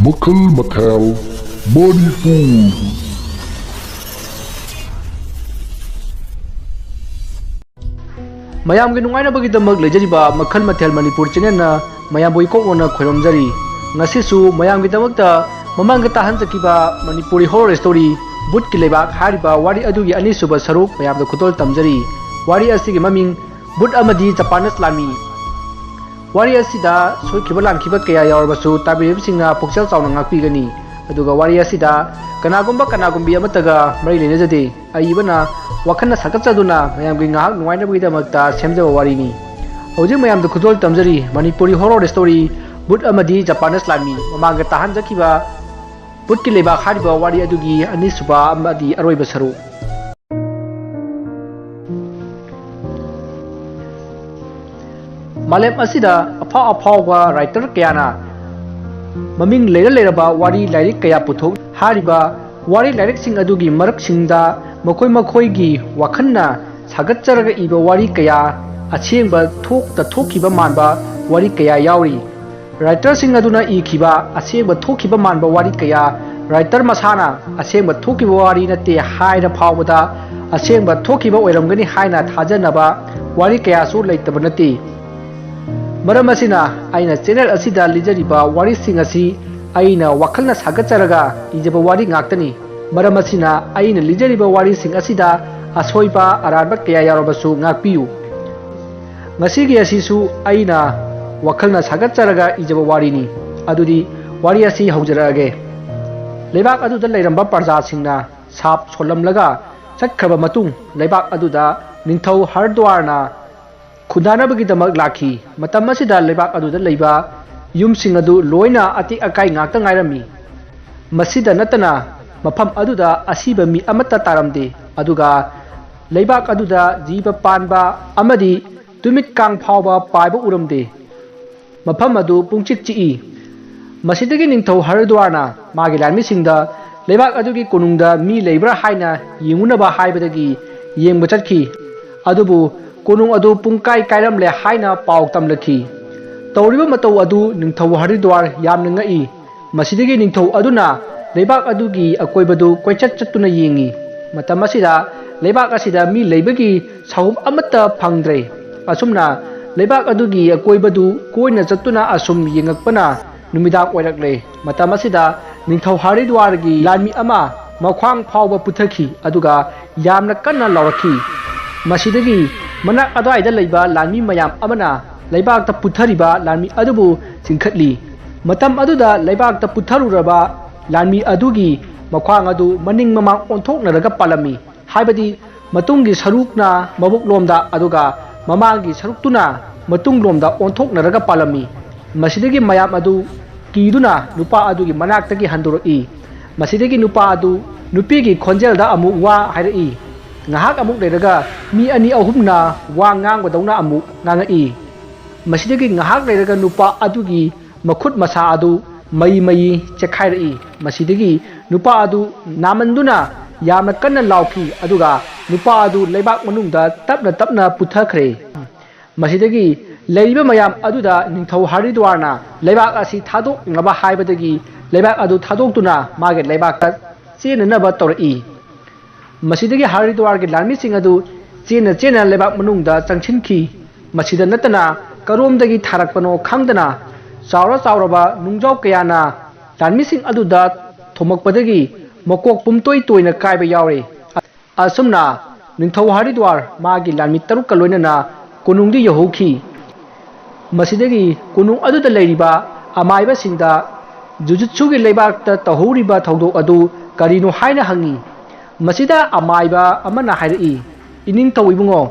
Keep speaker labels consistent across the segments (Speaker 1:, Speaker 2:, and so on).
Speaker 1: Makal Mathel Manipur.
Speaker 2: ꯃꯌꯥꯝꯒꯤ ꯅꯨꯡꯉꯥꯏꯅꯕꯒꯤꯗꯃꯛ ꯂꯩꯖꯔꯤꯕ ꯃꯈꯜ ꯃꯊꯦꯜ ꯃꯅꯤꯄꯨꯔ ꯆꯦꯅꯦꯜꯅ ꯃꯌꯥꯝꯕꯨ ꯏꯀꯣꯛꯅ ꯈꯣꯏꯔꯝꯖꯔꯤ. ꯉꯁꯤꯁꯨ ꯃꯌꯥꯝꯒꯤꯗꯃꯛꯇ ꯃꯃꯥꯡꯗ ꯇꯥꯍꯟꯖꯈꯤꯕ ꯃꯅꯤꯄꯨꯔꯤ ꯍꯣꯔꯔ ꯁ꯭ꯇꯣꯔꯤ ꯕꯨꯠꯀꯤ ꯂꯩꯕꯥꯛ ꯍꯥꯏꯔꯤꯕ ꯋꯥꯔꯤ ꯑꯗꯨꯒꯤ ꯑꯅꯤꯁꯨꯕ ꯁꯔꯨꯛ ꯃꯌꯥꯝꯗ ꯈꯨꯗꯣꯜ ꯇꯝꯖꯔꯤ. ꯋꯥꯔꯤ ꯑꯁꯤꯒꯤ ꯃꯃꯤꯡ ꯕꯨꯠ ꯑꯃꯗꯤ ꯖꯄꯥꯅꯤꯁ ꯂꯥꯟꯃꯤ. ꯋꯥꯔꯤ ꯑꯁꯤꯗ ꯁꯣꯏꯈꯤꯕ ꯂꯥꯟꯈꯤꯕ ꯀꯌꯥ ꯌꯥꯎꯔꯕꯁꯨ ꯇꯥꯕꯤꯔꯤꯕꯁꯤꯡꯅ ꯄꯨꯛꯆꯦꯜ ꯆꯥꯎꯅ ꯉꯥꯛꯄꯤꯒꯅꯤ. ꯑꯗꯨꯒ ꯋꯥꯔꯤ ꯑꯁꯤꯗ ꯀꯅꯥꯒꯨꯝꯕꯤ ꯑꯃꯠꯇꯒ ꯃꯔꯤ ꯂꯩꯅꯖꯗꯦ. ꯑꯏꯕꯅ ꯋꯥꯈꯜꯅ ꯁꯥꯒꯠꯆꯗꯨꯅ ꯃꯌꯥꯝꯒꯤ ꯉꯥꯏꯍꯥꯛ ꯅꯨꯡꯉꯥꯏꯅꯕꯒꯤꯗꯃꯛꯇ ꯁꯦꯝꯖꯕ ꯋꯥꯔꯤꯅꯤ. ꯍꯧꯖꯤꯛ ꯃꯌꯥꯝꯗ ꯈꯨꯗꯣꯜ ꯇꯝꯖꯔꯤ ꯃꯅꯤꯄꯨꯔꯤ ꯍꯣꯔꯔ ꯁ꯭ꯇꯣꯔꯤ ꯕꯨꯠ ꯑꯃꯗꯤ ꯖꯄꯥꯅꯤꯁ ꯂꯥꯟꯃꯤ. ꯃꯃꯥꯡꯗ ꯇꯥꯍꯟꯖꯈꯤꯕ ꯕꯨꯠꯀꯤ ꯂꯩꯕꯥꯛ ꯍꯥꯏꯔꯤꯕ ꯋꯥꯔꯤ ꯑꯗꯨꯒꯤ ꯑꯅꯤꯁꯨꯕ ꯑꯃꯗꯤ ꯑꯔꯣꯏꯕ ꯁꯔꯨꯛ. ꯃꯥꯂꯦꯝ ꯑꯁꯤꯗ ꯑꯐꯥꯎꯕ ꯔꯥꯏꯇꯔ ꯀꯌꯥꯅ ꯃꯃꯤꯡ ꯂꯩꯔꯕ ꯋꯥꯔꯤ ꯂꯥꯏꯔꯤꯛ ꯀꯌꯥ ꯄꯨꯊꯣꯛ. ꯍꯥꯏꯔꯤꯕ ꯋꯥꯔꯤ ꯂꯥꯏꯔꯤꯛꯁꯤꯡ ꯑꯗꯨꯒꯤ ꯃꯔꯛꯁꯤꯡꯗ ꯃꯈꯣꯏꯒꯤ ꯋꯥꯈꯜꯅ ꯁꯥꯒꯠꯆꯔꯒ ꯏꯕ ꯋꯥꯔꯤ ꯀꯌꯥ, ꯑꯁꯦꯡꯕ ꯊꯣꯛꯈꯤꯕ ꯃꯥꯟꯕ ꯋꯥꯔꯤ ꯀꯌꯥ ꯌꯥꯎꯔꯤ. ꯔꯥꯏꯇꯔꯁꯤꯡ ꯑꯗꯨꯅ ꯏꯈꯤꯕ ꯑꯁꯦꯡꯕ ꯊꯣꯛꯈꯤꯕ ꯃꯥꯟꯕ ꯋꯥꯔꯤ ꯀꯌꯥ, ꯔꯥꯏꯇꯔ ꯃꯁꯥꯅ ꯑꯁꯦꯡꯕ ꯊꯣꯛꯈꯤꯕ ꯋꯥꯔꯤ ꯅꯠꯇꯦ ꯍꯥꯏꯅ ꯐꯥꯎꯕꯗ ꯑꯁꯦꯡꯕ ꯊꯣꯛꯈꯤꯕ ꯑꯣꯏꯔꯝꯒꯅꯤ ꯍꯥꯏꯅ ꯊꯥꯖꯅꯕ ꯋꯥꯔꯤ ꯀꯌꯥꯁꯨ ꯂꯩꯇꯕ ꯅꯠꯇꯦ. ꯃꯔꯝ ꯑꯁꯤꯅ ꯑꯩꯅ ꯆꯦꯅꯦꯜ ꯑꯁꯤꯗ ꯂꯤꯖꯔꯤꯕ ꯋꯥꯔꯤꯁꯤꯡ ꯑꯁꯤ ꯑꯩꯅ ꯋꯥꯈꯜꯅ ꯁꯥꯒꯠꯆꯔꯒ ꯏꯖꯕ ꯋꯥꯔꯤ ꯉꯥꯛꯇꯅꯤ. ꯃꯔꯝ ꯑꯁꯤꯅ ꯑꯩꯅ ꯂꯤꯖꯔꯤꯕ ꯋꯥꯔꯤꯁꯤꯡ ꯑꯁꯤꯗ ꯑꯁꯣꯏꯕ ꯑꯔꯥꯟꯕ ꯀꯌꯥ ꯌꯥꯎꯔꯕꯁꯨ ꯉꯥꯛꯄꯤꯌꯨ. ꯉꯁꯤꯒꯤ ꯑꯁꯤꯁꯨ ꯑꯩꯅ ꯋꯥꯈꯜꯅ ꯁꯥꯒꯠꯆꯔꯒ ꯏꯖꯕ ꯋꯥꯔꯤꯅꯤ. ꯑꯗꯨꯗꯤ ꯋꯥꯔꯤ ꯑꯁꯤ ꯍꯧꯖꯔꯛꯑꯒꯦ. ꯂꯩꯕꯥꯛ ꯑꯗꯨꯗ ꯂꯩꯔꯝꯕ ꯄ꯭ꯔꯖꯥꯁꯤꯡꯅ ꯁꯥꯞ ꯁꯣꯜꯂꯝꯂꯒ ꯆꯠꯈ꯭ꯔꯕ ꯃꯇꯨꯡ ꯂꯩꯕꯥꯛ ꯑꯗꯨꯗ ꯅꯤꯡꯊꯧ ꯍꯔꯗ꯭ꯋꯥꯔꯅ ꯈꯨꯟꯗꯥꯅꯕꯒꯤꯗꯃꯛ ꯂꯥꯛꯈꯤ. ꯃꯇꯝ ꯑꯁꯤꯗ ꯂꯩꯕꯥꯛ ꯑꯗꯨꯗ ꯂꯩꯕ ꯌꯨꯝꯁꯤꯡ ꯑꯗꯨ ꯂꯣꯏꯅ ꯑꯇꯦꯛ ꯑꯀꯥꯏ ꯉꯥꯛꯇ ꯉꯥꯏꯔꯝꯃꯤ. ꯃꯁꯤꯗ ꯅꯠꯇꯅ ꯃꯐꯝ ꯑꯗꯨꯗ ꯑꯁꯤꯕ ꯃꯤ ꯑꯃꯠꯇ ꯇꯥꯔꯝꯗꯦ. ꯑꯗꯨꯒ ꯂꯩꯕꯥꯛ ꯑꯗꯨꯗ ꯖꯤꯕ ꯄꯥꯟꯕ ꯑꯃꯗꯤ ꯇꯨꯃꯤꯠ ꯀꯥꯡ ꯐꯥꯎꯕ ꯄꯥꯏꯕ ꯎꯔꯝꯗꯦ. ꯃꯐꯝ ꯑꯗꯨ ꯄꯨꯡꯆꯤꯛ ꯆꯤꯛꯏ. ꯃꯁꯤꯗꯒꯤ ꯅꯤꯡꯊꯧ ꯍꯔꯗ꯭ꯋꯥꯔꯅ ꯃꯥꯒꯤ ꯂꯥꯟꯃꯤꯁꯤꯡꯗ ꯂꯩꯕꯥꯛ ꯑꯗꯨꯒꯤ ꯀꯣꯅꯨꯡꯗ ꯃꯤ ꯂꯩꯕ꯭ꯔꯥ ꯍꯥꯏꯅ ꯌꯦꯡꯉꯨꯅꯕ ꯍꯥꯏꯕꯗꯒꯤ ꯌꯦꯡꯕ ꯆꯠꯈꯤ. ꯑꯗꯨꯕꯨ ꯀꯣꯅꯨꯡ ꯑꯗꯨ ꯄꯨꯡꯀꯥꯏ ꯀꯥꯏꯔꯝꯂꯦ ꯍꯥꯏꯅ ꯄꯥꯎ ꯇꯝꯂꯛꯈꯤ. ꯇꯧꯔꯤꯕ ꯃꯇꯧ ꯑꯗꯨ ꯅꯤꯡꯊꯧ ꯍꯔꯗ꯭ꯋꯥꯔ ꯌꯥꯝꯅ ꯉꯛꯏ. ꯃꯁꯤꯗꯒꯤ ꯅꯤꯡꯊꯧ ꯑꯗꯨꯅ ꯂꯩꯕꯥꯛ ꯑꯗꯨꯒꯤ ꯑꯀꯣꯏꯕꯗꯨ ꯀꯣꯏꯆꯠ ꯆꯠꯇꯨꯅ ꯌꯦꯡꯉꯤ. ꯃꯇꯝ ꯑꯁꯤꯗ ꯂꯩꯕꯥꯛ ꯑꯁꯤꯗ ꯃꯤ ꯂꯩꯕꯒꯤ ꯁꯥꯍꯨꯝ ꯑꯃꯠꯇ ꯐꯪꯗ꯭ꯔꯦ. ꯑꯁꯨꯝꯅ ꯂꯩꯕꯥꯛ ꯑꯗꯨꯒꯤ ꯑꯀꯣꯏꯕꯗꯨ ꯀꯣꯏꯅ ꯆꯠꯇꯨꯅ ꯑꯁꯨꯝ ꯌꯦꯡꯉꯛꯄꯅ ꯅꯨꯃꯤꯗꯥꯡ ꯑꯣꯏꯔꯛꯂꯦ. ꯃꯇꯝ ꯑꯁꯤꯗ ꯅꯤꯡꯊꯧ ꯍꯔꯗ꯭ꯋꯥꯔꯒꯤ ꯂꯥꯟꯃꯤ ꯑꯃ ꯃꯈ꯭ꯋꯥꯡ ꯐꯥꯎꯕ ꯄꯨꯊꯈꯤ ꯑꯗꯨꯒ ꯌꯥꯝꯅ ꯀꯟꯅ ꯂꯥꯎꯔꯛꯈꯤ. ꯃꯁꯤꯗꯒꯤ ꯃꯅꯥꯛ ꯑꯗ꯭ꯋꯥꯏꯗ ꯂꯩꯕ ꯂꯥꯟꯃꯤ ꯃꯌꯥꯝ ꯑꯃꯅ ꯂꯩꯕꯥꯛꯇ ꯄꯨꯊꯔꯤꯕ ꯂꯥꯟꯃꯤ ꯑꯗꯨꯕꯨ ꯆꯤꯡꯈꯠꯂꯤ. ꯃꯇꯝ ꯑꯗꯨꯗ ꯂꯩꯕꯥꯛꯇ ꯄꯨꯊꯔꯨꯔꯕ ꯂꯥꯟꯃꯤ ꯑꯗꯨꯒꯤ ꯃꯈ꯭ꯋꯥꯡ ꯑꯗꯨ ꯃꯅꯤꯡ ꯃꯃꯥꯡ ꯑꯣꯟꯊꯣꯛꯅꯔꯒ ꯄꯥꯜꯂꯝꯃꯤ. ꯍꯥꯏꯕꯗꯤ ꯃꯇꯨꯡꯒꯤ ꯁꯔꯨꯛꯅ ꯃꯕꯨꯛꯂꯣꯝꯗ ꯑꯗꯨꯒ ꯃꯃꯥꯡꯒꯤ ꯁꯔꯨꯛꯇꯨꯅ ꯃꯇꯨꯡꯂꯣꯝꯗ ꯑꯣꯟꯊꯣꯛꯅꯔꯒ ꯄꯥꯜꯂꯝꯃꯤ. ꯃꯁꯤꯗꯒꯤ ꯃꯌꯥꯝ ꯑꯗꯨ ꯀꯤꯗꯨꯅ ꯅꯨꯄꯥ ꯑꯗꯨꯒꯤ ꯃꯅꯥꯛꯇꯒꯤ ꯍꯟꯗꯣꯔꯛꯏ. ꯃꯁꯤꯗꯒꯤ ꯅꯨꯄꯥ ꯑꯗꯨ ꯅꯨꯄꯤꯒꯤ khonjelda ꯑꯃꯨꯛ ꯋꯥ ꯍꯥꯏꯔꯛꯏ. ꯉꯥꯏꯍꯥꯛ ꯑꯃꯨꯛ ꯂꯩꯔꯒ ꯃꯤ ꯑꯅꯤ ꯑꯍꯨꯝꯅ ꯋꯥ ꯉꯥꯡꯕꯗꯧꯅ ꯑꯃꯨꯛ ꯉꯥꯡꯉꯛꯏ. ꯃꯁꯤꯗꯒꯤ ꯉꯥꯏꯍꯥꯛ ꯂꯩꯔꯒ ꯅꯨꯄꯥ ꯑꯗꯨꯒꯤ ꯃꯈꯨꯠ ꯃꯁꯥ ꯑꯗꯨ ꯃꯩ ꯆꯦꯛꯈꯥꯏꯔꯛꯏ. ꯃꯁꯤꯗꯒꯤ ꯅꯨꯄꯥ ꯑꯗꯨ ꯅꯥꯃꯟꯗꯨꯅ ꯌꯥꯝꯅ ꯀꯟꯅ ꯂꯥꯎꯈꯤ ꯑꯗꯨꯒ ꯅꯨꯄꯥ ꯑꯗꯨ ꯂꯩꯕꯥꯛ ꯃꯅꯨꯡꯗ ꯇꯞꯅ ꯄꯨꯊꯈ꯭ꯔꯦ. ꯃꯁꯤꯗꯒꯤ ꯂꯩꯔꯤꯕ ꯃꯌꯥꯝ ꯑꯗꯨꯗ ꯅꯤꯡꯊꯧ ꯍꯔꯗ꯭ꯋꯥꯔꯅ ꯂꯩꯕꯥꯛ ꯑꯁꯤ ꯊꯥꯗꯣꯛꯅꯕ ꯍꯥꯏꯕꯗꯒꯤ ꯂꯩꯕꯥꯛ ꯑꯗꯨ ꯊꯥꯗꯣꯛꯇꯨꯅ ꯃꯥꯒꯤ ꯂꯩꯕꯥꯛꯇ ꯆꯦꯟꯅꯅꯕ ꯇꯧꯔꯛꯏ. ꯃꯁꯤꯗꯒꯤ ꯍꯔꯗ꯭ꯋꯥꯔꯒꯤ ꯂꯥꯟꯃꯤꯁꯤꯡ ꯑꯗꯨ ꯆꯦꯟꯅ ꯂꯩꯕꯥꯛ ꯃꯅꯨꯡꯗ ꯆꯪꯁꯤꯟꯈꯤ. ꯃꯁꯤꯗ ꯅꯠꯇꯅ ꯀꯔꯣꯝꯗꯒꯤ ꯊꯥꯔꯛꯄꯅꯣ ꯈꯪꯗꯅ ꯆꯥꯎꯔꯕ ꯅꯨꯡꯖꯥꯎ ꯀꯌꯥꯅ ꯂꯥꯟꯃꯤꯁꯤꯡ ꯑꯗꯨꯗ ꯊꯣꯝꯃꯛꯄꯗꯒꯤ ꯃꯀꯣꯛ ꯄꯨꯝꯇꯣꯏ ꯇꯣꯏꯅ ꯀꯥꯏꯕ ꯌꯥꯎꯔꯦ. ꯑꯁꯨꯝꯅ ꯅꯤꯡꯊꯧ ꯍꯔꯗ꯭ꯋꯥꯔ ꯃꯥꯒꯤ ꯂꯥꯟꯃꯤ 6ꯀ ꯂꯣꯏꯅꯅ ꯀꯣꯅꯨꯡꯗ ꯌꯧꯍꯧꯈꯤ. ꯃꯁꯤꯗꯒꯤ ꯀꯣꯅꯨꯡ ꯑꯗꯨꯗ ꯂꯩꯔꯤꯕ ꯑꯃꯥꯏꯕꯁꯤꯡꯗ ꯖꯨꯖꯨꯠꯁꯨꯒꯤ ꯂꯩꯕꯥꯛꯇ ꯇꯧꯍꯧꯔꯤꯕ ꯊꯧꯗꯣꯛ ꯑꯗꯨ ꯀꯔꯤꯅꯣ ꯍꯥꯏꯅ ꯍꯪꯉꯤ. ꯃꯁꯤꯗ ꯑꯃꯥꯏꯕ ꯑꯃꯅ ꯍꯥꯏꯔꯛꯏ, "ꯏꯅꯤꯡꯊꯧ ꯏꯕꯨꯡꯉꯣ,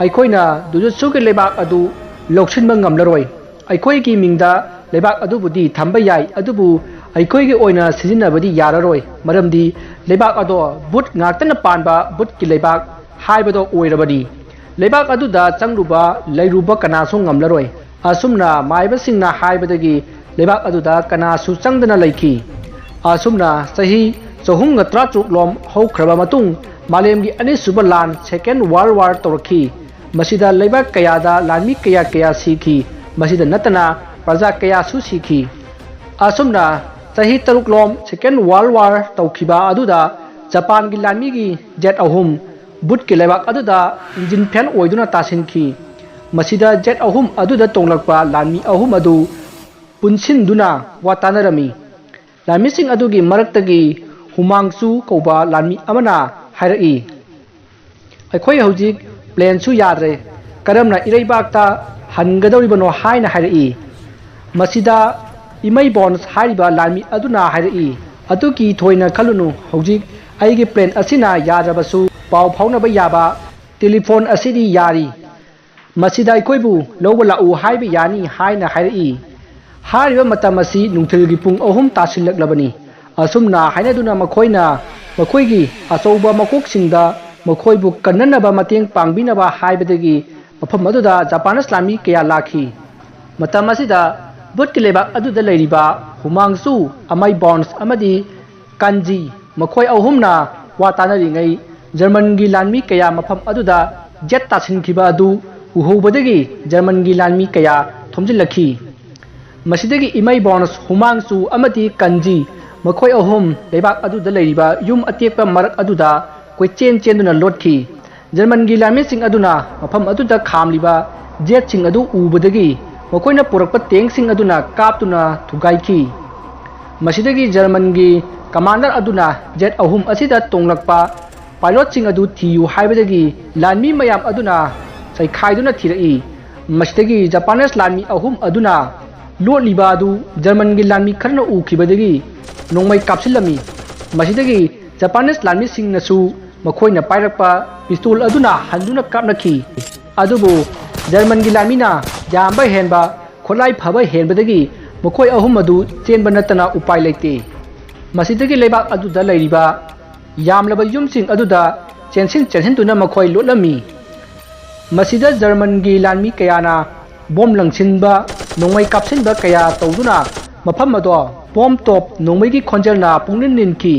Speaker 2: ꯑꯩꯈꯣꯏꯅ ꯖꯨꯖꯨꯠꯁꯨꯒꯤ ꯂꯩꯕꯥꯛ ꯑꯗꯨ ꯂꯧꯁꯤꯟꯕ ꯉꯝꯂꯔꯣꯏ. ꯑꯩꯈꯣꯏꯒꯤ ꯃꯤꯡꯗ ꯂꯩꯕꯥꯛ ꯑꯗꯨꯕꯨꯗꯤ ꯊꯝꯕ ꯌꯥꯏ ꯑꯗꯨꯕꯨ ꯑꯩꯈꯣꯏꯒꯤ ꯑꯣꯏꯅ ꯁꯤꯖꯤꯟꯅꯕꯗꯤ ꯌꯥꯔꯔꯣꯏ. ꯃꯔꯝꯗꯤ ꯂꯩꯕꯥꯛ ꯑꯗꯣ ꯕꯨꯠ ꯉꯥꯛꯇꯅ ꯄꯥꯟꯕ ꯕꯨꯠꯀꯤ ꯂꯩꯕꯥꯛ ꯍꯥꯏꯕꯗꯣ ꯑꯣꯏꯔꯕꯅꯤ. ꯂꯩꯕꯥꯛ ꯑꯗꯨꯗ ꯂꯩꯔꯨꯕ ꯀꯅꯥꯁꯨ ꯉꯝꯂꯔꯣꯏ." ꯑꯁꯨꯝꯅ ꯃꯥꯏꯕꯁꯤꯡꯅ ꯍꯥꯏꯕꯗꯒꯤ ꯂꯩꯕꯥꯛ ꯑꯗꯨꯗ ꯀꯅꯥꯁꯨ ꯆꯪꯗꯅ ꯂꯩꯈꯤ. ꯑꯁꯨꯝꯅ ꯆꯍꯤ 313 ꯂꯣꯝ ꯍꯧꯈ꯭ꯔꯕ ꯃꯇꯨꯡ ꯃꯥꯂꯦꯝꯒꯤ ꯑꯅꯤꯁꯨꯕ ꯂꯥꯟ ꯁꯦꯀꯦꯟ ꯋꯥꯔꯜ ꯋꯥꯔ ꯇꯧꯔꯛꯈꯤ. ꯃꯁꯤꯗ ꯂꯩꯕꯥꯛ ꯀꯌꯥꯗ ꯂꯥꯟꯃꯤ ꯀꯌꯥ ꯁꯤꯈꯤ. ꯃꯁꯤꯗ ꯅꯠꯇꯅ ꯄ꯭ꯔꯖꯥ ꯀꯌꯥꯁꯨ ꯁꯤꯈꯤ. ꯑꯁꯨꯝꯅ ꯆꯍꯤ 6 ꯂꯣꯝ ꯁꯦꯀꯦꯟ ꯋꯥꯔꯜ ꯋꯥꯔ ꯇꯧꯈꯤꯕ ꯑꯗꯨꯗ ꯖꯄꯥꯟꯒꯤ ꯂꯥꯟꯃꯤꯒꯤ ꯖꯦꯠ 3 ꯕꯨꯠꯀꯤ ꯂꯩꯕꯥꯛ ꯑꯗꯨꯗ ꯏꯟꯖꯤꯟ ꯐꯦꯜ ꯑꯣꯏꯗꯨꯅ ꯇꯥꯁꯤꯟꯈꯤ ꯃꯁꯤꯗ ꯖꯦꯠ 3 ꯑꯗꯨꯗ ꯇꯣꯡꯂꯛꯄ ꯂꯥꯟꯃꯤ 3 ꯑꯗꯨ ꯄꯨꯟꯁꯤꯟꯗꯨꯅ ꯋꯥ ꯇꯥꯅꯔꯝꯃꯤ ꯂꯥꯟꯃꯤꯁꯤꯡ ꯑꯗꯨꯒꯤ ꯃꯔꯛꯇꯒꯤ ꯍꯨꯃꯥꯡꯆꯨ ꯀꯧꯕ ꯂꯥꯟꯃꯤ ꯑꯃꯅ ꯍꯥꯏꯔꯛꯏ ꯑꯩꯈꯣꯏ ꯍꯧꯖꯤꯛ ꯄ꯭ꯂꯦꯟꯁꯨ ꯌꯥꯗ꯭ꯔꯦ ꯀꯔꯝꯅ ꯏꯔꯩꯕꯥꯛꯇ ꯍꯟꯒꯗꯧꯔꯤꯕꯅꯣ ꯍꯥꯏꯅ ꯍꯥꯏꯔꯛꯏ ꯃꯁꯤꯗ ꯏꯃꯩ ꯕꯣꯟꯁ ꯍꯥꯏꯔꯤꯕ ꯂꯥꯟꯃꯤ ꯑꯗꯨꯅ ꯍꯥꯏꯔꯛꯏ ꯑꯗꯨꯒꯤ ꯊꯣꯏꯅ ꯈꯜꯂꯨꯅꯨ ꯍꯧꯖꯤꯛ ꯑꯩꯒꯤ ꯄ꯭ꯂꯦꯟ ꯑꯁꯤꯅ ꯌꯥꯗ꯭ꯔꯕꯁꯨ ꯄꯥꯎ ꯐꯥꯎꯅꯕ ꯌꯥꯕ ꯇꯦꯂꯤꯐꯣꯟ ꯑꯁꯤꯗꯤ ꯌꯥꯔꯤ ꯃꯁꯤꯗ ꯑꯩꯈꯣꯏꯕꯨ ꯂꯧꯕ ꯂꯥꯛꯎ ꯍꯥꯏꯕ ꯌꯥꯅꯤ ꯍꯥꯏꯅ ꯍꯥꯏꯔꯛꯏ ꯍꯥꯏꯔꯤꯕ ꯃꯇꯝ ꯑꯁꯤ ꯅꯨꯡꯊꯤꯜꯒꯤ ꯄꯨꯡ 3 ꯇꯥꯁꯤꯜꯂꯛꯂꯕꯅꯤ ꯑꯁꯨꯝꯅ ꯍꯥꯏꯅꯗꯨꯅ ꯃꯈꯣꯏꯅ ꯃꯈꯣꯏꯒꯤ ꯑꯆꯧꯕ ꯃꯀꯣꯛꯁꯤꯡꯗ ꯃꯈꯣꯏꯕꯨ ꯀꯟꯅꯅꯕ ꯃꯇꯦꯡ ꯄꯥꯡꯕꯤꯅꯕ ꯍꯥꯏꯕꯗꯒꯤ ꯃꯐꯝ ꯑꯗꯨꯗ ꯖꯄꯥꯅꯤꯁ ꯂꯥꯟꯃꯤ ꯀꯌꯥ ꯂꯥꯛꯈꯤ ꯃꯇꯝ ꯑꯁꯤꯗ ꯕꯨꯠꯀꯤ ꯂꯩꯕꯥꯛ ꯑꯗꯨꯗ ꯂꯩꯔꯤꯕ ꯍꯨꯃꯥꯡꯆꯨ ꯑꯃꯩ ꯕꯣꯟꯁ ꯑꯃꯗꯤ ꯀꯟꯖꯤ ꯃꯈꯣꯏ 3ꯅ ꯋꯥ ꯇꯥꯅꯔꯤꯉꯩ ꯖꯔꯃꯟꯒꯤ ꯂꯥꯟꯃꯤ ꯀꯌꯥ ꯃꯐꯝ ꯑꯗꯨꯗ ꯖꯦꯠ ꯇꯥꯁꯤꯟꯈꯤꯕ ꯑꯗꯨ ꯎꯍꯧꯕꯗꯒꯤ ꯖꯔꯃꯟꯒꯤ ꯂꯥꯟꯃꯤ ꯀꯌꯥ ꯊꯣꯝꯖꯤꯜꯂꯛꯈꯤ ꯃꯁꯤꯗꯒꯤ ꯏꯃꯩ ꯕꯣꯟꯁ ꯍꯨꯃꯥꯡꯆꯨ ꯑꯃꯗꯤ ꯀꯟꯖꯤ ꯃꯈꯣꯏ 3 ꯂꯩꯕꯥꯛ ꯑꯗꯨꯗ ꯂꯩꯔꯤꯕ ꯌꯨꯝ ꯑꯇꯦꯛꯄ ꯃꯔꯛ ꯑꯗꯨꯗ ꯀꯣꯏꯆꯦꯟ ꯆꯦꯟꯗꯨꯅ ꯂꯣꯠꯈꯤ ꯖꯔꯃꯟꯒꯤ ꯂꯥꯟꯃꯤꯁꯤꯡ ꯑꯗꯨꯅ ꯃꯐꯝ ꯑꯗꯨꯗ ꯈꯥꯝꯂꯤꯕ ꯖꯦꯠꯁꯤꯡ ꯑꯗꯨ ꯎꯕꯗꯒꯤ ꯃꯈꯣꯏꯅ ꯄꯨꯔꯛꯄ ꯇꯦꯡꯁꯤꯡ ꯑꯗꯨꯅ ꯀꯥꯞꯇꯨꯅ ꯊꯨꯒꯥꯏꯈꯤ ꯃꯁꯤꯗꯒꯤ ꯖꯔꯃꯟꯒꯤ ꯀꯃꯥꯟꯗꯔ ꯑꯗꯨꯅ ꯖꯦꯠ 3 ꯑꯁꯤꯗ ꯇꯣꯡꯂꯛꯄ ꯄꯥꯏꯂꯣꯠꯁꯤꯡ ꯑꯗꯨ ꯊꯤꯌꯨ ꯍꯥꯏꯕꯗꯒꯤ ꯂꯥꯟꯃꯤ ꯃꯌꯥꯝ ꯑꯗꯨꯅ ꯆꯩꯈꯥꯏꯗꯨꯅ ꯊꯤꯔꯛꯏ ꯃꯁꯤꯗꯒꯤ ꯖꯄꯥꯅꯤꯁ ꯂꯥꯟꯃꯤ 3 ꯑꯗꯨꯅ ꯂꯣꯠꯂꯤꯕ ꯑꯗꯨ ꯖꯔꯃꯟꯒꯤ ꯂꯥꯟꯃꯤ ꯈꯔꯅ ꯎꯈꯤꯕꯗꯒꯤ ꯅꯣꯡꯃꯩ ꯀꯥꯞꯁꯤꯜꯂꯝꯃꯤ ꯃꯁꯤꯗꯒꯤ ꯖꯄꯥꯅꯤꯁ ꯂꯥꯟꯃꯤꯁꯤꯡꯅꯁꯨ ꯃꯈꯣꯏꯅ ꯄꯥꯏꯔꯛꯄ ꯄꯤꯁꯇꯣꯜ ꯑꯗꯨꯅ ꯍꯟꯗꯨꯅ ꯀꯥꯞꯅꯈꯤ ꯑꯗꯨꯕꯨ ꯖꯔꯃꯟꯒꯤ ꯂꯥꯟꯃꯤꯅ ꯌꯥꯝꯕ ꯍꯦꯟꯕ ꯈꯣꯠꯂꯥꯏ ꯐꯕ ꯍꯦꯟꯕꯗꯒꯤ ꯃꯈꯣꯏ 3 ꯑꯗꯨ ꯆꯦꯟꯕ ꯅꯠꯇꯅ ꯎꯄꯥꯏ ꯂꯩꯇꯦ ꯃꯁꯤꯗꯒꯤ ꯂꯩꯕꯥꯛ ꯑꯗꯨꯗ ꯂꯩꯔꯤꯕ ꯌꯥꯝꯂꯕ ꯌꯨꯝꯁꯤꯡ ꯑꯗꯨꯗ ꯆꯦꯟꯁꯤꯟꯗꯨꯅ ꯃꯈꯣꯏ ꯂꯣꯠꯂꯝꯃꯤ ꯃꯁꯤꯗ ꯖꯔꯃꯟꯒꯤ ꯂꯥꯟꯃꯤ ꯀꯌꯥꯅ ꯕꯣꯝ ꯂꯪꯁꯤꯟꯕ ꯅꯣꯡꯃꯩ ꯀꯥꯞꯁꯤꯟꯕ ꯀꯌꯥ ꯇꯧꯗꯨꯅ ꯃꯐꯝ ꯑꯗꯣ ꯕꯣꯝ ꯇꯣꯞ ꯅꯣꯡꯃꯩꯒꯤ ꯈꯣꯟꯖꯦꯜꯅ ꯄꯨꯡꯅꯤꯟ ꯅꯤꯟꯈꯤ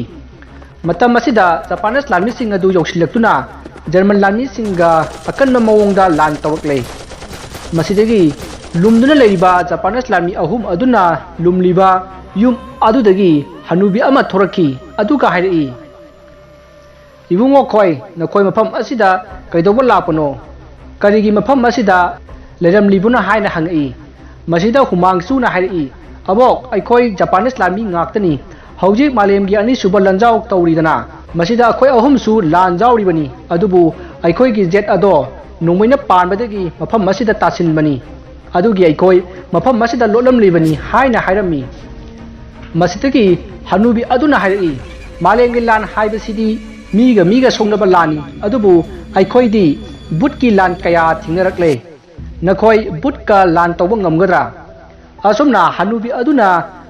Speaker 2: ꯃꯇꯝ ꯑꯁꯤꯗ ꯖꯄꯥꯅꯤꯁ ꯂꯥꯟꯃꯤꯁꯤꯡ ꯑꯗꯨ ꯌꯧꯁꯤꯜꯂꯛꯇꯨꯅ ꯖꯔꯃꯟ ꯂꯥꯟꯃꯤꯁꯤꯡꯒ ꯑꯀꯟꯕ ꯃꯑꯣꯡꯗ ꯂꯥꯟ ꯇꯧꯔꯛꯂꯦ ꯃꯁꯤꯗꯒꯤ ꯂꯨꯝꯗꯨꯅ ꯂꯩꯔꯤꯕ ꯖꯄꯥꯅꯤꯁ ꯂꯥꯟꯃꯤ 3 ꯑꯗꯨꯅ ꯂꯨꯝꯂꯤꯕ ꯌꯨꯝ ꯑꯗꯨꯗꯒꯤ ꯍꯅꯨꯕꯤ ꯑꯃ ꯊꯣꯔꯛꯈꯤ ꯑꯗꯨꯒ ꯍꯥꯏꯔꯛꯏ ꯏꯕꯨꯡꯉꯣꯈꯣꯏ ꯅꯈꯣꯏ ꯃꯐꯝ ꯑꯁꯤꯗ ꯀꯩꯗꯧꯕ ꯂꯥꯛꯄꯅꯣ ꯀꯔꯤꯒꯤ ꯃꯐꯝ ꯑꯁꯤꯗ ꯂꯩꯔꯝꯂꯤꯕꯅꯣ ꯍꯥꯏꯅ ꯍꯪꯉꯛꯏ ꯃꯁꯤꯗ ꯍꯨꯃꯥꯡꯆꯨꯅ ꯍꯥꯏꯔꯛꯏ ꯑꯕꯣꯛ ꯑꯩꯈꯣꯏ ꯖꯄꯥꯅꯤꯁ ꯂꯥꯟꯃꯤ ꯉꯥꯛꯇꯅꯤ ꯍꯧꯖꯤꯛ ꯃꯥꯂꯦꯝꯒꯤ ꯑꯅꯤꯁꯨꯕ ꯂꯥꯟꯖꯥꯎ ꯇꯧꯔꯤꯗꯅ ꯃꯁꯤꯗ ꯑꯩꯈꯣꯏ 3ꯁꯨ ꯂꯥꯟꯖꯥꯎꯔꯤꯕꯅꯤ ꯑꯗꯨꯕꯨ ꯑꯩꯈꯣꯏꯒꯤ ꯖꯦꯠ ꯑꯗꯣ ꯅꯣꯡꯃꯩꯅ ꯄꯥꯟꯕꯗꯒꯤ ꯃꯐꯝ ꯑꯁꯤꯗ ꯇꯥꯁꯤꯟꯕꯅꯤ ꯑꯗꯨꯒꯤ ꯑꯩꯈꯣꯏ ꯃꯐꯝ ꯑꯁꯤꯗ ꯂꯣꯠꯂꯝꯂꯤꯕꯅꯤ ꯍꯥꯏꯅ ꯍꯥꯏꯔꯝꯃꯤ ꯃꯁꯤꯗꯒꯤ ꯍꯅꯨꯕꯤ ꯑꯗꯨꯅ ꯍꯥꯏꯔꯛꯏ ꯃꯥꯂꯦꯝꯒꯤ ꯂꯥꯟ ꯍꯥꯏꯕꯁꯤꯗꯤ ꯃꯤꯒ ꯁꯣꯛꯅꯕ ꯂꯥꯟꯅꯤ ꯑꯗꯨꯕꯨ ꯑꯩꯈꯣꯏꯗꯤ ꯕꯨꯠꯀꯤ ꯂꯥꯟ ꯀꯌꯥ ꯊꯦꯡꯅꯔꯛꯂꯦ ꯅꯈꯣꯏ ꯕꯨꯠꯀ ꯂꯥꯟ ꯇꯧꯕ ꯉꯝꯒꯗ꯭ꯔꯥ ꯑꯁꯨꯝꯅ ꯍꯅꯨꯕꯤ ꯑꯗꯨꯅ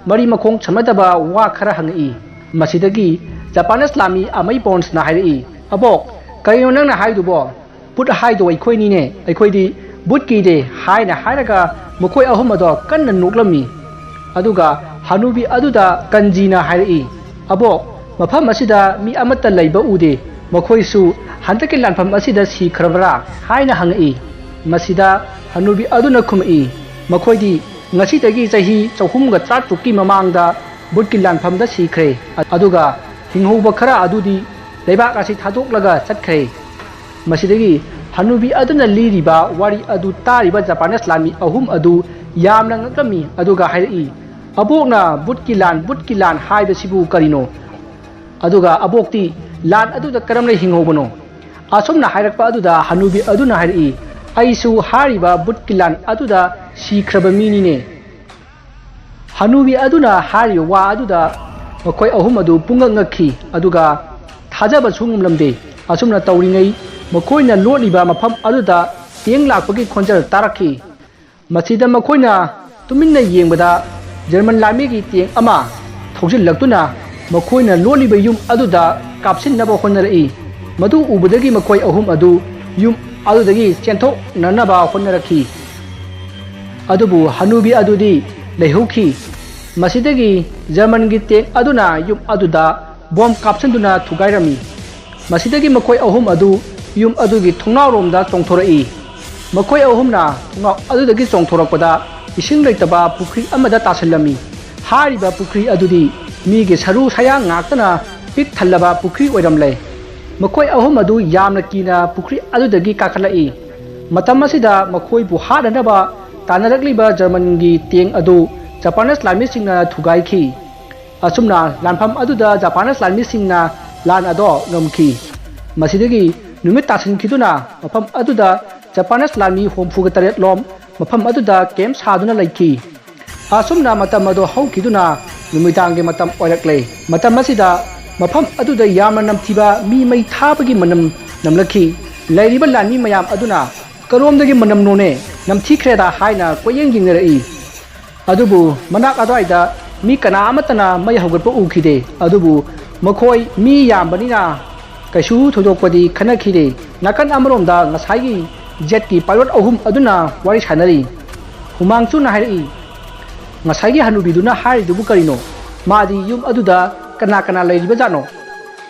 Speaker 2: ꯃꯔꯤ ꯃꯈꯣꯡ ꯁꯝꯅꯗꯕ ꯋꯥ ꯈꯔ ꯍꯪꯉꯛꯏ ꯃꯁꯤꯗꯒꯤ ꯖꯄꯥꯅꯤꯁ ꯂꯥꯟꯃꯤ ꯑꯃꯩ ꯕꯣꯟꯁꯅ ꯍꯥꯏꯔꯛꯏ ꯑꯕꯣꯛ ꯀꯔꯤꯅꯣ ꯅꯪꯅ ꯍꯥꯏꯗꯨꯕꯣ ꯕꯨꯠ ꯍꯥꯏꯗꯣ ꯑꯩꯈꯣꯏꯅꯤꯅꯦ ꯑꯩꯈꯣꯏꯗꯤ ꯕꯨꯠ ꯀꯤꯗꯦ ꯍꯥꯏꯅ ꯍꯥꯏꯔꯒ ꯃꯈꯣꯏ 3 ꯑꯗꯣ ꯀꯟꯅ ꯅꯣꯛꯂꯝꯃꯤ ꯑꯗꯨꯒ ꯍꯅꯨꯕꯤ ꯑꯗꯨꯗ ꯀꯟꯖꯤꯅ ꯍꯥꯏꯔꯛꯏ ꯑꯕꯣꯛ ꯃꯐꯝ ꯑꯁꯤꯗ ꯃꯤ ꯑꯃꯠꯇ ꯂꯩꯕ ꯎꯗꯦ ꯃꯈꯣꯏꯁꯨ ꯍꯟꯗꯛꯀꯤ ꯂꯥꯟꯐꯝ ꯑꯁꯤꯗ ꯁꯤꯈ꯭ꯔꯕ꯭ꯔꯥ ꯍꯥꯏꯅ ꯍꯪꯉꯛꯏ ꯃꯁꯤꯗ ꯍꯅꯨꯕꯤ ꯑꯗꯨꯅ ꯈꯨꯝꯃꯛꯏ ꯃꯈꯣꯏꯗꯤ ꯉꯁꯤꯗꯒꯤ ꯆꯍꯤ 330ꯀꯤ ꯃꯃꯥꯡꯗ ꯕꯨꯠꯀꯤ ꯂꯥꯟꯐꯝꯗ ꯁꯤꯈ꯭ꯔꯦ ꯑꯗꯨꯒ ꯍꯤꯡꯍꯧꯕ ꯈꯔ ꯑꯗꯨꯗꯤ ꯂꯩꯕꯥꯛ ꯑꯁꯤ ꯊꯥꯗꯣꯛꯂꯒ ꯆꯠꯈ꯭ꯔꯦ ꯃꯁꯤꯗꯒꯤ ꯍꯅꯨꯕꯤ ꯑꯗꯨꯅ ꯂꯤꯔꯤꯕ ꯋꯥꯔꯤ ꯑꯗꯨ ꯇꯥꯔꯤꯕ ꯖꯄꯥꯅꯤꯁ ꯂꯥꯟꯃꯤ 3 ꯑꯗꯨ ꯌꯥꯝꯅ ꯉꯛꯂꯝꯃꯤ ꯑꯗꯨꯒ ꯍꯥꯏꯔꯛꯏ ꯑꯕꯣꯛꯅ ꯕꯨꯠꯀꯤ ꯂꯥꯟ ꯍꯥꯏꯕꯁꯤꯕꯨ ꯀꯔꯤꯅꯣ ꯑꯗꯨꯒ ꯑꯕꯣꯛꯇꯤ ꯂꯥꯟ ꯑꯗꯨꯗ ꯀꯔꯝꯅ ꯍꯤꯡꯍꯧꯕꯅꯣ ꯑꯁꯨꯝꯅ ꯍꯥꯏꯔꯛꯄ ꯑꯗꯨꯗ ꯍꯅꯨꯕꯤ ꯑꯗꯨꯅ ꯍꯥꯏꯔꯛꯏ ꯑꯩꯁꯨ ꯍꯥꯏꯔꯤꯕ ꯕꯨꯠꯀꯤ ꯂꯥꯟ ꯑꯗꯨꯗ ꯁꯤꯈ꯭ꯔꯕ ꯃꯤꯅꯤꯅꯦ ꯍꯅꯨꯕꯤ ꯑꯗꯨꯅ ꯍꯥꯏꯔꯤꯕ ꯋꯥ ꯑꯗꯨꯗ ꯃꯈꯣꯏ 3 ꯑꯗꯨ ꯄꯨꯡꯉꯛ ꯉꯛꯈꯤ ꯑꯗꯨꯒ ꯊꯥꯖꯕꯁꯨ ꯉꯝꯂꯝꯗꯦ ꯑꯁꯨꯝꯅ ꯇꯧꯔꯤꯉꯩ ꯃꯈꯣꯏꯅ ꯂꯣꯠꯂꯤꯕ ꯃꯐꯝ ꯑꯗꯨꯗ ꯇꯦꯡ ꯂꯥꯛꯄꯒꯤ ꯈꯣꯟꯖꯦꯜ ꯇꯥꯔꯛꯈꯤ ꯃꯁꯤꯗ ꯃꯈꯣꯏꯅ ꯇꯨꯃꯤꯟꯅ ꯌꯦꯡꯕꯗ ꯖꯔꯃꯟ ꯂꯥꯟꯃꯤꯒꯤ ꯇꯦꯡ ꯑꯃ ꯊꯧꯖꯤꯜꯂꯛꯇꯨꯅ ꯃꯈꯣꯏꯅ ꯂꯣꯠꯂꯤꯕ ꯌꯨꯝ ꯑꯗꯨꯗ ꯀꯥꯞꯁꯤꯟꯅꯕ ꯍꯣꯠꯅꯔꯛꯏ ꯃꯗꯨ ꯎꯕꯗꯒꯤ ꯃꯈꯣꯏ 3 ꯑꯗꯨ ꯌꯨꯝ ꯑꯗꯨꯗꯒꯤ ꯆꯦꯟꯊꯣꯛꯅꯅꯕ ꯍꯣꯠꯅꯔꯛꯈꯤ ꯑꯗꯨꯕꯨ ꯍꯅꯨꯕꯤ ꯑꯗꯨꯗꯤ ꯂꯩꯍꯧꯈꯤ ꯃꯁꯤꯗꯒꯤ ꯖꯔꯃꯟꯒꯤ ꯇꯦꯡ ꯑꯗꯨꯅ ꯌꯨꯝ ꯑꯗꯨꯗ ꯕꯣꯝ ꯀꯥꯞꯁꯤꯟꯗꯨꯅ ꯊꯨꯒꯥꯏꯔꯝꯃꯤ ꯃꯁꯤꯗꯒꯤ ꯃꯈꯣꯏ 3 ꯑꯗꯨ ꯌꯨꯝ ꯑꯗꯨꯒꯤ ꯊꯣꯡꯅꯥꯎꯔꯣꯝꯗ ꯆꯣꯡꯊꯣꯔꯛꯏ ꯃꯈꯣꯏ 3ꯅ ꯊꯣꯡꯅꯥꯎ ꯑꯗꯨꯗꯒꯤ ꯆꯣꯡꯊꯣꯔꯛꯄꯗ ꯏꯁꯤꯡ ꯂꯩꯇꯕ ꯄꯨꯈ꯭ꯔꯤ ꯑꯃꯗ ꯇꯥꯁꯤꯜꯂꯝꯃꯤ ꯍꯥꯏꯔꯤꯕ ꯄꯨꯈ꯭ꯔꯤ ꯑꯗꯨꯗꯤ मीगे सरू सयां ngakतना पिक थल्लबा पुखरी ओइरमले मखोय अहुम अदु यामना कीना पुखरी अदुदगी काखलई मतम असिदा मखोय बु हादनबा तानरकलिबा जर्मनगी तेंग अदु जापानीज लामी सिंगना थुगाइखी असुमना लानफम अदुदा जापानीज लामी सिंगना लान अदो ngमखी मसिदगी नुमित तासिनखिदुना मफम अदुदा जापानीज लामी होमफुगा तरेत लोम मफम अदुदा केम सादुना लैखी असुमना मतम अदो हौखिदुना नुमिदांगे मतम ओइरकले मतम असिदा मफम अदुदा यामना नमथिबा मी मै थाबगी मनम नमलखी लैरिबा लानी मयाम अदुना करोमदगी मनम नोने नमथिख्रेदा हाइना कोयेंग यिंगरई अदुबु मनाक अदवाइदा मी कना अमतना मै हौगटपा उखिदे अदुबु मखोय मी यामबनिना कैसु थोदोकपदी खनखिदे नाकन अमरोमदा ngसाइगी जेटकी पायलट अहुम अदुना वारी सानरी हुमांगचु नाहाई ngसाइगी हनुबिदुना हारिदुबु करिनो मादी युम अदुदा कना कना लैरिबा जानो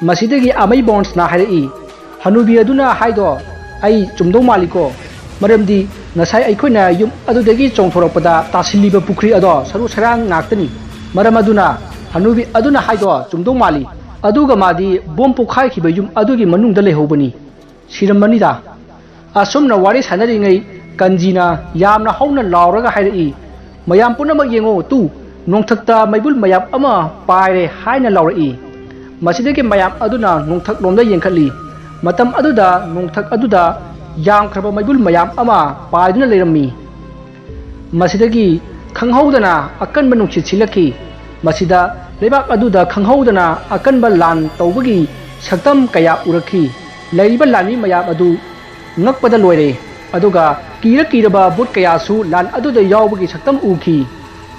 Speaker 2: मसिदगी आमै बॉन्स ना हाई हनुबी अदुना हाइदो आई चुमदौ मालिको मरमदी ngसाइ अइखोइना युम अदुदगी चोंथोरकपदा तासिलिबा पुखरी अदो सरु सरांग नाक्तनी मरम अदुना हनुबी अदुना हाइदो चुमदौ माली अदुगा मादी बोम पोखाइखिबा युम अदुगी मनुंगदा लेहौबनी सिरमनिदा असुमना वारी सानरिङै कंजीना यामना हौना लावरगा हाइरई मयाम पुनमक येंगो तु नोंथक्ता मैबुल मयाम अमा पाइरे हाइना लावरई मसिदगी मयाम अदुना नोंथक लोमदा येंखली मतम अदुदा नोंथक अदुदा यामख्रबा मैबुल मयाम अमा पाइदुना लेरम्मी मसिदगी खंगहौदना अकनबा नुंसित सिलखी मसिदा लेबाक अदुदा खंगहौदना अकनबा लान तौबगी सक्तम कया उरखी लैरिबा लानी मयाम अदु ngakpada loire aduga kira kiraba bot kayasu lan aduda yawbagi saktam uki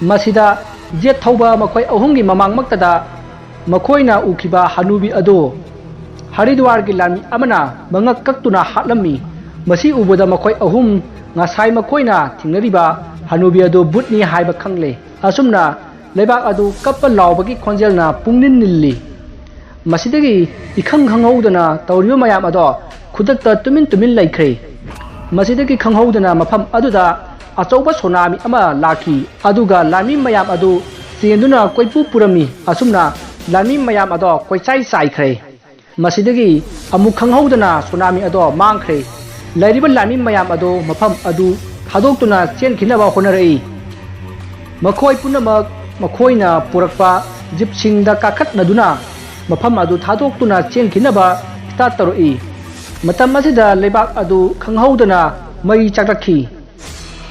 Speaker 2: masida jet thauba makhoi ahumgi mamang maktada makhoina ukiba hanubi ado haridwar gi lami amana mangak kaktuna hatlammi masi uboda makhoi ahum ngasai makhoina thingnariba hanubi ado butni haiba khangle asumna lebak adu kappa lawbagi khonjelna pungnin nilli masidagi ikhang khanghaudana tawriba mayam ado खुदक्ता तुमिन तुमिन लैख्रे मसिदगी खंगहौदना मफम अदुदा अचौबा tsunami अमा लाखी अदुगा लामी मयाम अदु चेंदुना कोइपु पुरमी असुमना लामी मयाम अदो कोइचाइ चाइख्रे मसिदगी अमु खंगहौदना सोनामी अदो मांख्रे लैरिबा लामी मयाम अदो मफम अदु थादोक्तुना चेनखिनबा होनरई मखोय पुनमक मखोयना पुरकपा जिपसिंगदा काखतनदुना मफम अदु थादोक्तुना चेनखिनबा स्टार्ट तरोई मतम असिदा लेबाक अदु खंगहौदना मई चक्लखी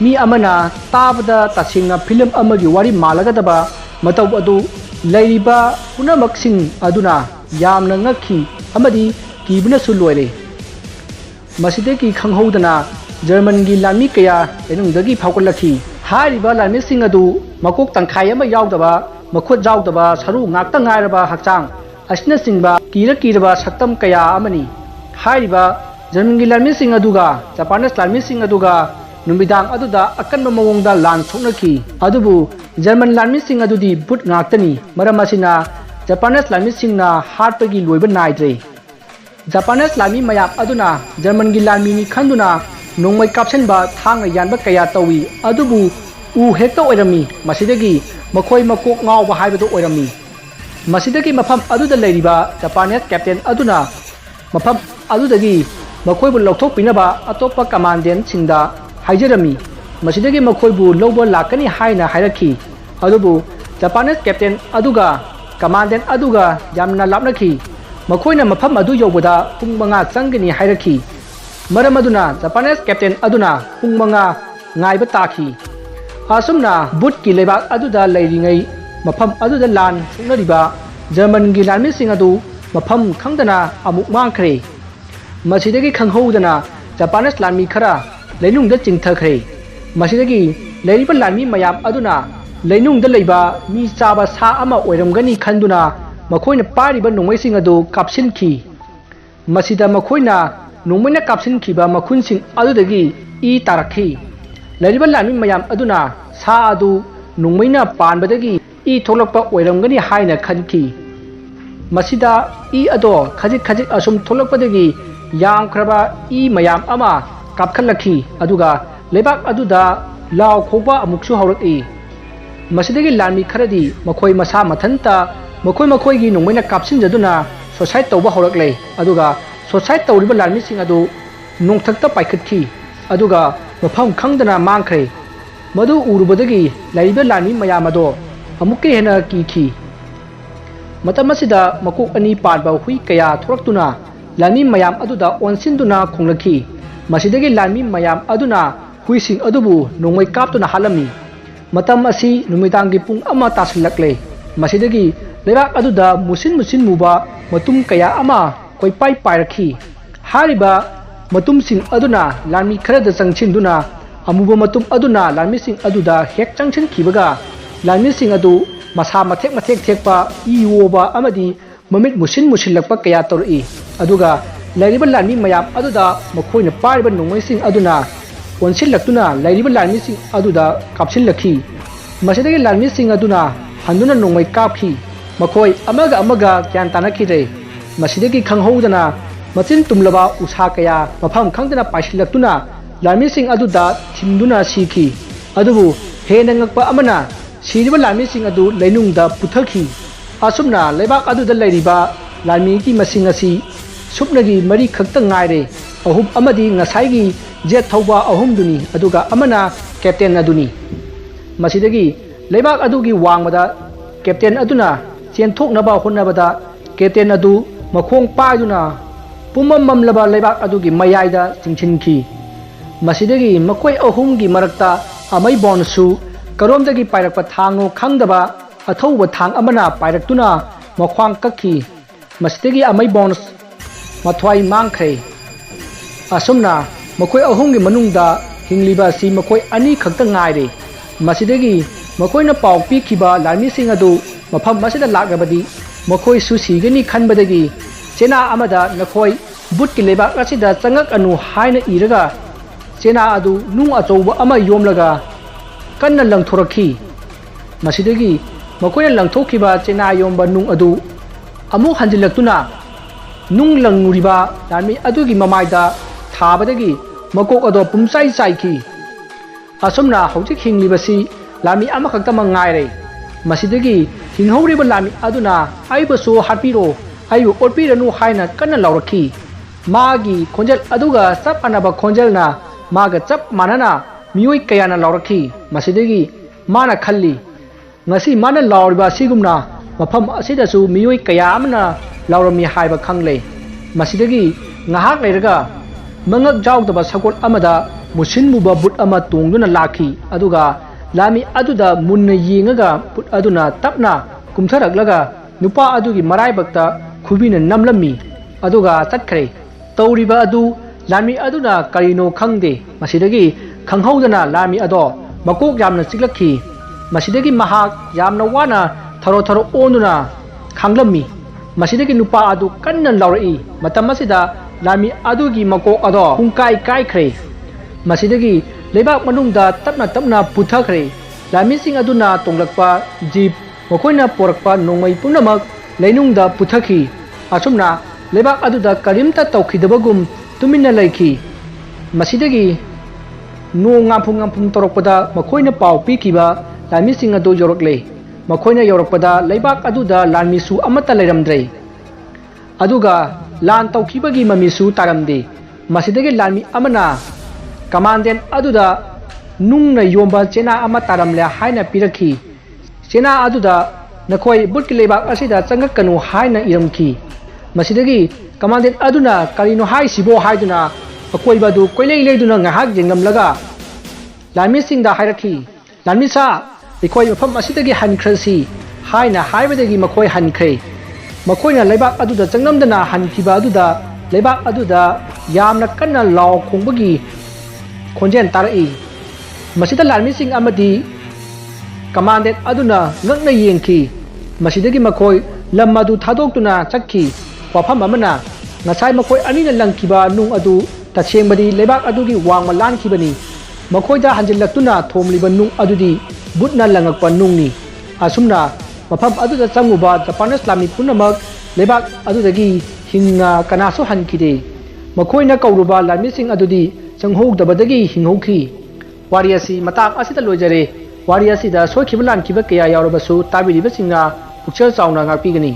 Speaker 2: मी अमना ताबदा तसिंगना फिल्म अमगी वारी मालगदबा मतौ अदु लैरिबा पुनमक्सिंग अदुना यामना ngakhi अमदी कीबना सुलोरे मसिदगी खंगहौदना जर्मन गी लामी कया एनुंगदगी फावकलखी हारिबा लामी सिंग अदु मकोक तंखाय अमा यावदबा मखोत जावदबा सरु ngakta ngairaba hakchang asina singba कीरा कीरबा सक्तम कया अमनी हारिबा जर्मन लामी सिंग अदुगा जापानीज लामी सिंग अदुगा नुमिदांग अदुदा अकनबा मवोंगदा लान सोकनखी अदुबु जर्मन लामी सिंग अदुदी बुट ngakतनी मरम असिना जापानीज लामी सिंगना हाटपगी लोइबा नाइद्रे जापानीज लामी मयाम अदुना जर्मन लामीनी खंदुना नोंमै कापसनबा थांग यानबा कया तौई अदुबु उ हेक्ता ओइरमी मसिदगी मखोय मकोक ngawba हाइबदो ओइरमी मसिदगी मफम अदुदा लैरिबा जापानीज कैप्टन अदुना मफम अदुदगी मखोयबु लौथोकपिनबा अतोप्पा कमांडेंट सिंगदा हाइजरमी मसिदगी मखोयबु लौबा लाकनी हाइना हाइरखी अदुबु जापानीज कैप्टन अदुगा कमांडेंट अदुगा यामना लापनखी मखोयना मफम अदु यौबदा पुंग मंगा चंगनी हाइरखी मरम अदुना जापानीज कैप्टन अदुना पुंग मंगा ngaइबा ताखी असुमना बुट की लेबाक अदुदा लैरिङै मफम अदुदा लान सुनरिबा जर्मन गी लामी सिंग अदु मफम खंगदना अमुक मांखरे मसिदगी खंगहौदना जापानीज लामी खरा लैनुंगदा चिंथखरे मसिदगी लैरिबा लामी मयाम अदुना लैनुंगदा लैबा मी चाबा सा अमा ओइरमगनी खंदुना मखोयना पारिबा नोंमैसिंग अदु कापसिनखी मसिदा मखोयना नोंमैना कापसिनखिबा मखुनसिंग अदुदगी ई तारखी लैरिबा लामी मयाम अदुना सा अदु नोंमैना पानबदगी ई थोलकपा ओइरमगनी हाइना खनखी मसिदा ई अदो खजिक खजिक असुम थोलकपदगी यामख्रबा ई मयाम अमा कापखलखी अदुगा लेबाक अदुदा लाव खोबा अमुकसु हौरकई मसिदगी लामी खरदी मखोय मसा मथनता मखोई नोंमैना कापसिनजदुना सुसाइड तौबा हौरक्ले अदुगा सुसाइड तौरिबा लालमिसिंग अदु नोंथक्ता पाइखटखी अदुगा मफम खंगदना मांखरे मदु उरुबदगी लाइबा लालमि मयाम अदो अमुके हेना कीखी मतम असिदा मकोक अनि पारबा हुई कया थोरक्तुना लालमि मयाम अदुदा ओनसिनदुना खोंलखी मसिदगी लालमि मयाम अदुना हुईसिंग अदुबु नोंमै कापतुना हालमी मतम असि नुमिदांगी पुंग अमा तासलक्ले मसिदगी लेबाक अदुदा मुसिन मुबा मतुम कया अमा कोइपाई पाइरखी हारिबा मतुमसिंग अदुना लालमि खरदा चंगसिनदुना अमुबा मतुम अदुना लालमिसिंग अदुदा हेक चंगसिनखिबगा लालमिसिंग अदु मसा मथेक थेकपा इयोबा अमदी ममित मुसिलक्पा कया तौरई अदुगा लैरिबा लालमि मयाम अदुदा मखोइना पारिबा नोंमैसिंग अदुना ओनसिलक्तुना लैरिबा लालमिसिंग अदुदा कापसिलखी मसिदगी लालमिसिंग अदुना हंदुना नोंमै कापखी मखोई अमगा ग्यान तानखिरे मसिदगी खंगहौदना मचिन तुमलबा उसा कया मफम खंगदना पाइसिलक्तुना लालमिसिंग अदुदा थिमदुना सीखी अदुबु हेना ngakpa amana siriba लालमिसिंग अदु लैनुंगदा पुथखी असुमना लेबाक अदुदा लैरिबा लालमि की मसिंग असि सुपनगी मरी खक्ता ngaire अहुम अमदी ngasai जेट थौबा अहुमदुनी अदुगा अमना कैप्टन अदुनी मसिदगी लेबाक अदुगी वांगबदा कैप्टन अदुना चेनथोकनबा होनबदा कैप्टन अदु मखोंग पायदुना पुमम ममलबा लेबाक अदुगी मयाइदा चिंचिनखी मसिदगी मकोई अहुमगी मरक्ता अमै बोनसु करोमदगी पाइरकपा थांगो खंगदबा अथौबा थांग अमना पाइरक्तुना मख्वांग कखी मसिदगी अमै बोनस मथवाई मांगखरे असुमना मकोई अहुमगी मनुंगदा हिंगलिबा सि मकोई अनि खक्ता ngaire मसिदगी मकोइना पाउ पीखिबा लालमिसिंग अदु मफम मसिदा लागबदी मकोई सुसीगनी खनबदगी चेना अमदा नखोई बुटकी लेबाक असिदा चंगक अनु हाइना इरगा चेना अदु नुंग अचौबा अमा योमलगा कन्ना लंगथोरखी मसिदगी मकोइना लंगथोखिबा चेना योमबा नुंग अदु अमु हंजिलक्तुना नुंग लंगुरिबा लालमि अदुगी ममाइदा थाबदगी मकोक अदो पुमसाई साइखी असुमना हौजिक हिंगलिबसी लालमि अमखक्तमा ngaire मसिदगी हिंगहौरिबा लालमि अदुना आइबसो हापिरो आइबु ओरपिरनु हाइना कन्ना लाउरखी मागी खोंजल अदुगा सब अनबा खोंजलना मागा चप मानना मियोई कयाना लाउरखी मसिदगी माना खल्ली ngasi माना लाउरिबा सिगुमना मफम असिदसु मियोई कया अमना लाउरमी हाइबा खंगले मसिदगी ngahak leiraga mangak jawdaba sakol amada musin muba but ama tongduna lakhi aduga lami aduda munna yengaga put aduna tapna kumtharaklaga nupa adugi marai bakta khubina namlami aduga tatkhre tawriba adu lami aduna karino khangde masidagi khanghaudana lami ado makok yamna siklakhi masidagi mahak yamna wana tharo onuna khanglami masidagi nupa adu kanna laurai matam masida लामी अदुगी मको अदो पुंकाई काइखरे मसिदगी लेबाक मनुंगदा तपना पुथखरे लामीसिंग अदुना तोंगलकपा jeep मखोइना पोरकपा नोंमै पुनमक लैनुंगदा पुथखी असुमना लेबाक अदुदा करिमता तौखिदबगुम तुमिन्ना लैखी मसिदगी नोंग ngapum तोरकपदा मखोइना पाउ पीखिबा लामीसिंग अदु योरकले मखोइना योरकपदा लेबाक अदुदा लामीसु अमता लैरमद्रे अदुगा लान तौखिबगी ममिसु तारमदे मसिदगी लालमि अमना commandant अदुदा नुंगना योंबा चेना अमा तारमले हाइना पिरखी चेना अदुदा नखोई बुटकी लेबाक असिदा चंगकनु हाइना इरमखी मसिदगी कमांडेंट अदुना करिनो हाइसिबो हाइदुना अकोइबदु कोइलेइ लेदुना ngahak jengamlaga लालमि सिंगदा हाइरखी लालमि सा इखोइ मफम असिदगी हनख्रसी हाइना हाइबदगी मखोइ हनख्रे मखोइना लेबाक अदुदा चंगनमदना हनखिबा अदुदा लेबाक अदुदा यामना कन्ना लाव खोंबगी खोंजेन तारई मसिदा लालमिसिंग अमदी कमांडेंट अदुना ngakna yengki masidagi मखोइ लम अदु थादोक्तुना चक्खी वाफम अमना ngasai मखोइ अनिना लंखिबा नुंग अदु तसेंबदी लेबाक अदुगी वांगमा लानखिबनी मखोइदा हंजिलक्तुना थोमलिबा नुंग अदुदी बुटना लंगकपा नुंगनी असुमना मफम अदुदा चंगुबा जापानीज लामी पुनमक लेबाक अदुदगी हिंगा कनासो हनखिदे मखोइना कौरुबा लामीसिंग अदुदी चंगहौदबदगी हिंगहौखी वारियासी मताक असिदा लोइजरे वारियासीदा सोखिबा लानखिबा कया यावरबसु ताबिरिबसिंगा ꯄꯨꯛꯆꯦꯜ ꯆꯥꯎꯅ ꯉꯥꯛꯄꯤꯒꯅꯤ꯫